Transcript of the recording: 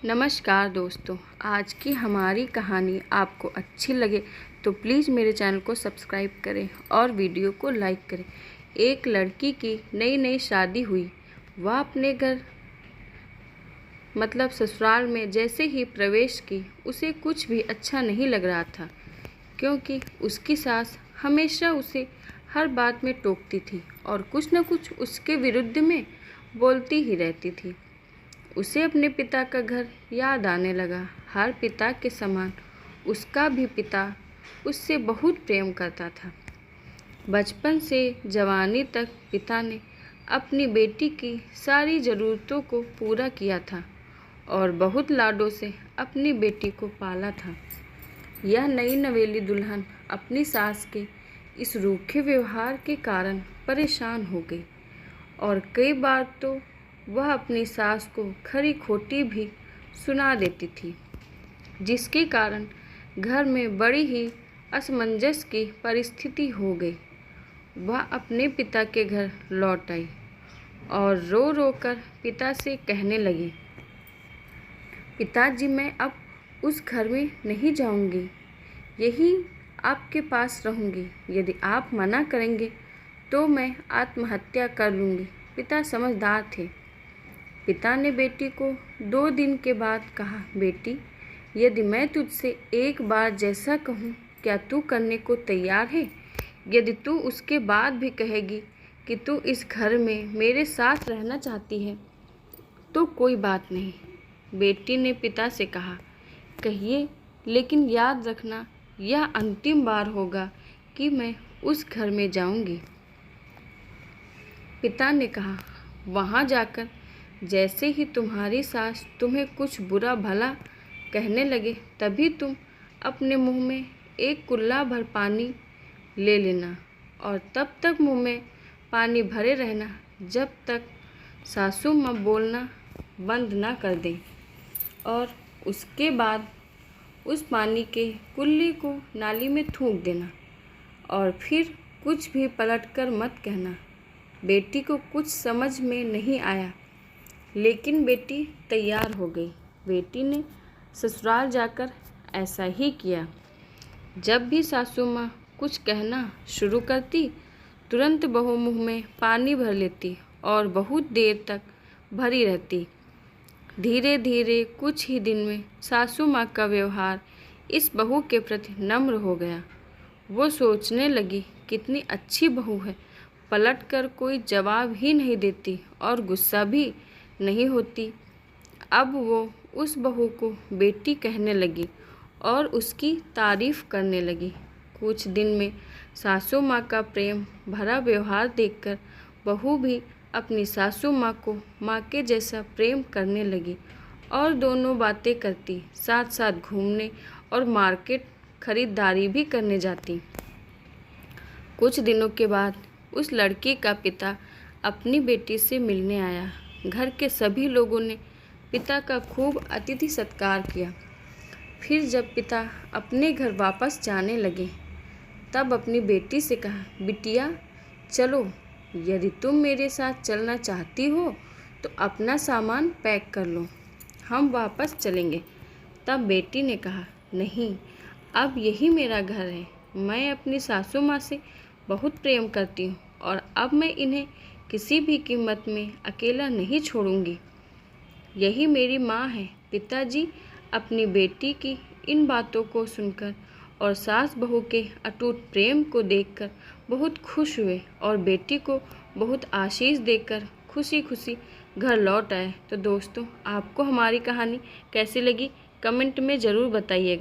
नमस्कार दोस्तों, आज की हमारी कहानी आपको अच्छी लगे तो प्लीज़ मेरे चैनल को सब्सक्राइब करें और वीडियो को लाइक करें। एक लड़की की नई नई शादी हुई। वह अपने घर मतलब ससुराल में जैसे ही प्रवेश की उसे कुछ भी अच्छा नहीं लग रहा था, क्योंकि उसकी सास हमेशा उसे हर बात में टोकती थी और कुछ न कुछ उसके विरुद्ध में बोलती ही रहती थी। उसे अपने पिता का घर याद आने लगा। हर पिता के समान उसका भी पिता उससे बहुत प्रेम करता था। बचपन से जवानी तक पिता ने अपनी बेटी की सारी ज़रूरतों को पूरा किया था और बहुत लाडों से अपनी बेटी को पाला था। यह नई नवेली दुल्हन अपनी सास के इस रूखे व्यवहार के कारण परेशान हो गई और कई बार तो वह अपनी सास को खरी खोटी भी सुना देती थी, जिसके कारण घर में बड़ी ही असमंजस की परिस्थिति हो गई। वह अपने पिता के घर लौट आई और रो रो कर पिता से कहने लगी, पिताजी, मैं अब उस घर में नहीं जाऊंगी, यही आपके पास रहूंगी। यदि आप मना करेंगे तो मैं आत्महत्या कर लूँगी। पिता समझदार थे। पिता ने बेटी को 2 दिन के बाद कहा, बेटी, यदि मैं तुझसे एक बार जैसा कहूँ क्या तू करने को तैयार है? यदि तू उसके बाद भी कहेगी कि तू इस घर में मेरे साथ रहना चाहती है तो कोई बात नहीं। बेटी ने पिता से कहा, कहिए, लेकिन याद रखना यह अंतिम बार होगा कि मैं उस घर में जाऊंगी। पिता ने कहा, वहाँ जाकर जैसे ही तुम्हारी सास तुम्हें कुछ बुरा भला कहने लगे तभी तुम अपने मुंह में एक कुल्ला भर पानी ले लेना और तब तक मुंह में पानी भरे रहना जब तक सासू माँ बोलना बंद ना कर दें, और उसके बाद उस पानी के कुल्ले को नाली में थूक देना और फिर कुछ भी पलटकर मत कहना। बेटी को कुछ समझ में नहीं आया, लेकिन बेटी तैयार हो गई। बेटी ने ससुराल जाकर ऐसा ही किया। जब भी सासू माँ कुछ कहना शुरू करती, तुरंत बहू मुँह में पानी भर लेती और बहुत देर तक भरी रहती। धीरे धीरे कुछ ही दिन में सासू माँ का व्यवहार इस बहू के प्रति नम्र हो गया। वो सोचने लगी, कितनी अच्छी बहू है, पलटकर कोई जवाब ही नहीं देती और गुस्सा भी नहीं होती। अब वो उस बहू को बेटी कहने लगी और उसकी तारीफ करने लगी। कुछ दिन में सासू माँ का प्रेम भरा व्यवहार देखकर बहू भी अपनी सासू माँ को माँ के जैसा प्रेम करने लगी और दोनों बातें करती, साथ साथ घूमने और मार्केट खरीदारी भी करने जाती। कुछ दिनों के बाद उस लड़की का पिता अपनी बेटी से मिलने आया। घर के सभी लोगों ने पिता का खूब अतिथि सत्कार किया। फिर जब पिता अपने घर वापस जाने लगे तब अपनी बेटी से कहा, बिटिया, चलो, यदि तुम मेरे साथ चलना चाहती हो तो अपना सामान पैक कर लो, हम वापस चलेंगे। तब बेटी ने कहा, नहीं, अब यही मेरा घर है। मैं अपनी सासू माँ से बहुत प्रेम करती हूँ और अब मैं इन्हें किसी भी कीमत में अकेला नहीं छोड़ूंगी। यही मेरी माँ है। पिताजी अपनी बेटी की इन बातों को सुनकर और सास बहू के अटूट प्रेम को देखकर बहुत खुश हुए और बेटी को बहुत आशीष देकर खुशी खुशी घर लौट आए। तो दोस्तों, आपको हमारी कहानी कैसी लगी कमेंट में ज़रूर बताइएगा।